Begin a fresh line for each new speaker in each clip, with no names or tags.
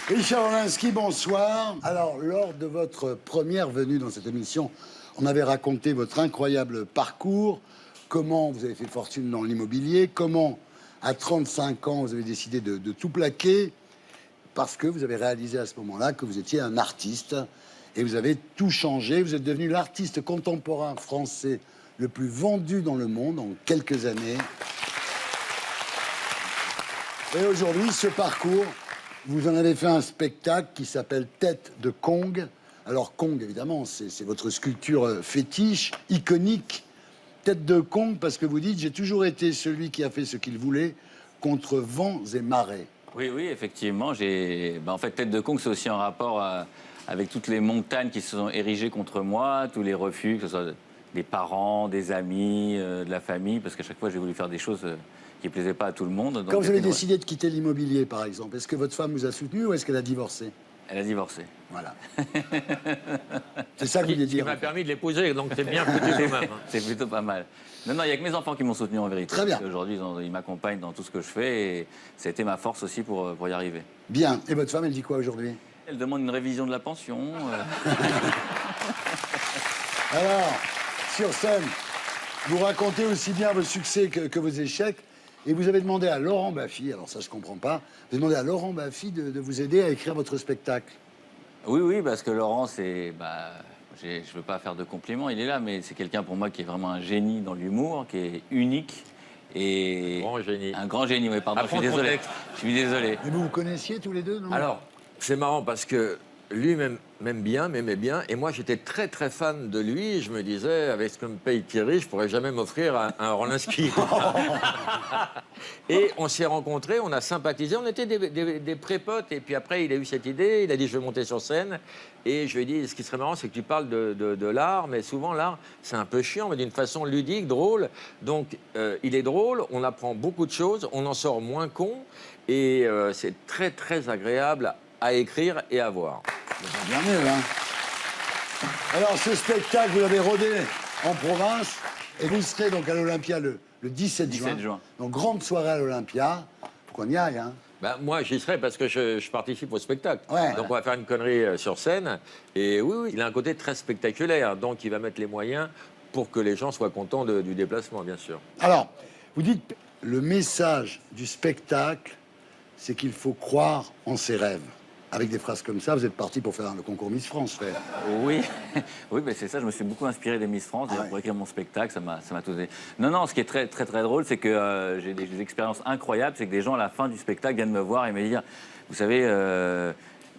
Richard Orlinski, bonsoir. Alors, lors de votre première venue dans cette émission, on avait raconté votre incroyable parcours, comment vous avez fait fortune dans l'immobilier, comment, à 35 ans, vous avez décidé de tout plaquer, parce que vous avez réalisé à ce moment-là que vous étiez un artiste, et vous avez tout changé. Vous êtes devenu l'artiste contemporain français le plus vendu dans le monde en quelques années. Et aujourd'hui, ce parcours, vous en avez fait un spectacle qui s'appelle Tête de Kong. Alors Kong, évidemment, c'est votre sculpture fétiche, iconique. Tête de Kong, parce que vous dites, j'ai toujours été celui qui a fait ce qu'il voulait contre vents et marées.
Oui, oui, effectivement. En fait, Tête de Kong, c'est aussi un rapport avec toutes les montagnes qui se sont érigées contre moi, tous les refus, que ce soit des parents, des amis, de la famille, parce qu'à chaque fois, j'ai voulu faire des choses qui ne plaisaient pas à tout le monde. Donc,
quand vous avez décidé de quitter l'immobilier, par exemple, est-ce que votre femme vous a soutenu ou est-ce qu'elle a divorcé?
Elle a divorcé.
Voilà. C'est ça que vous vouliez dire.
Ce qui m'a permis de l'épouser, donc c'est bien foutu quand même.
C'est plutôt pas mal. Non, non, il n'y a que mes enfants qui m'ont soutenu en vérité.
Très bien.
Aujourd'hui, ils m'accompagnent dans tout ce que je fais et ça a été ma force aussi pour y arriver.
Bien. Et votre femme, elle dit quoi aujourd'hui?
Elle demande une révision de la pension.
Alors, sur scène, vous racontez aussi bien vos succès que vos échecs. Et vous avez demandé à Laurent Baffy, alors ça je comprends pas, vous avez demandé à Laurent Baffy de vous aider à écrire votre spectacle.
Oui, oui, parce que Laurent, c'est... je ne veux pas faire de compliments, il est là, mais c'est quelqu'un pour moi qui est vraiment un génie dans l'humour, qui est unique. Et
Grand génie.
Un grand génie, oui, pardon, je suis
Apprends ton
désolé.
texte.
Je suis désolé.
Mais vous vous connaissiez tous les deux, non?
Alors, c'est marrant parce que lui m'aimait bien, et moi j'étais très très fan de lui. Je me disais, avec ce que me paye Thierry, je pourrais jamais m'offrir un Orlinski. Et on s'est rencontrés, on a sympathisé, on était des pré-potes. Et puis après, il a eu cette idée, il a dit je vais monter sur scène. Et je lui ai dit, ce qui serait marrant, c'est que tu parles de l'art, mais souvent l'art, c'est un peu chiant, mais d'une façon ludique, drôle. Donc il est drôle, on apprend beaucoup de choses, on en sort moins con, et c'est très très agréable à écrire et à voir.
C'est bien mieux, hein. Alors, ce spectacle, vous l'avez rodé en province, et vous serez donc à l'Olympia le 17 juin. Donc, grande soirée à l'Olympia. Faut qu'on y aille, hein.
Ben, moi, j'y serai parce que je participe au spectacle.
Ouais.
Donc, on va faire une connerie sur scène. Et oui, oui, il a un côté très spectaculaire. Donc, il va mettre les moyens pour que les gens soient contents du déplacement, bien sûr.
Alors, vous dites, le message du spectacle, c'est qu'il faut croire en ses rêves. Avec des phrases comme ça, vous êtes parti pour faire le concours Miss France, frère.
Oui, oui, mais c'est ça, je me suis beaucoup inspiré des Miss France pour écrire mon spectacle, ça m'a tout donné. Non, non, ce qui est très, très, très drôle, c'est que j'ai des expériences incroyables, c'est que des gens, à la fin du spectacle, viennent me voir et me dire, vous savez,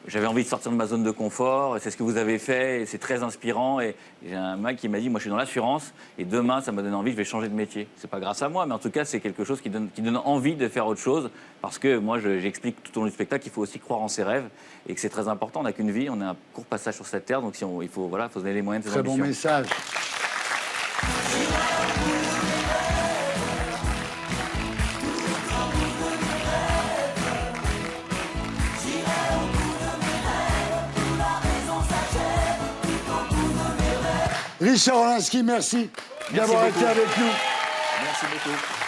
j'avais envie de sortir de ma zone de confort, c'est ce que vous avez fait, et c'est très inspirant. Et j'ai un mec qui m'a dit, moi je suis dans l'assurance, et demain ça m'a donné envie, je vais changer de métier. C'est pas grâce à moi, mais en tout cas c'est quelque chose qui donne envie de faire autre chose, parce que moi j'explique tout au long du spectacle qu'il faut aussi croire en ses rêves, et que c'est très important, on n'a qu'une vie, on a un court passage sur cette terre, donc il faut se donner les moyens de ses ambitions.
Très bon message. Richard Orlinski, merci d'avoir été avec nous.
Merci beaucoup.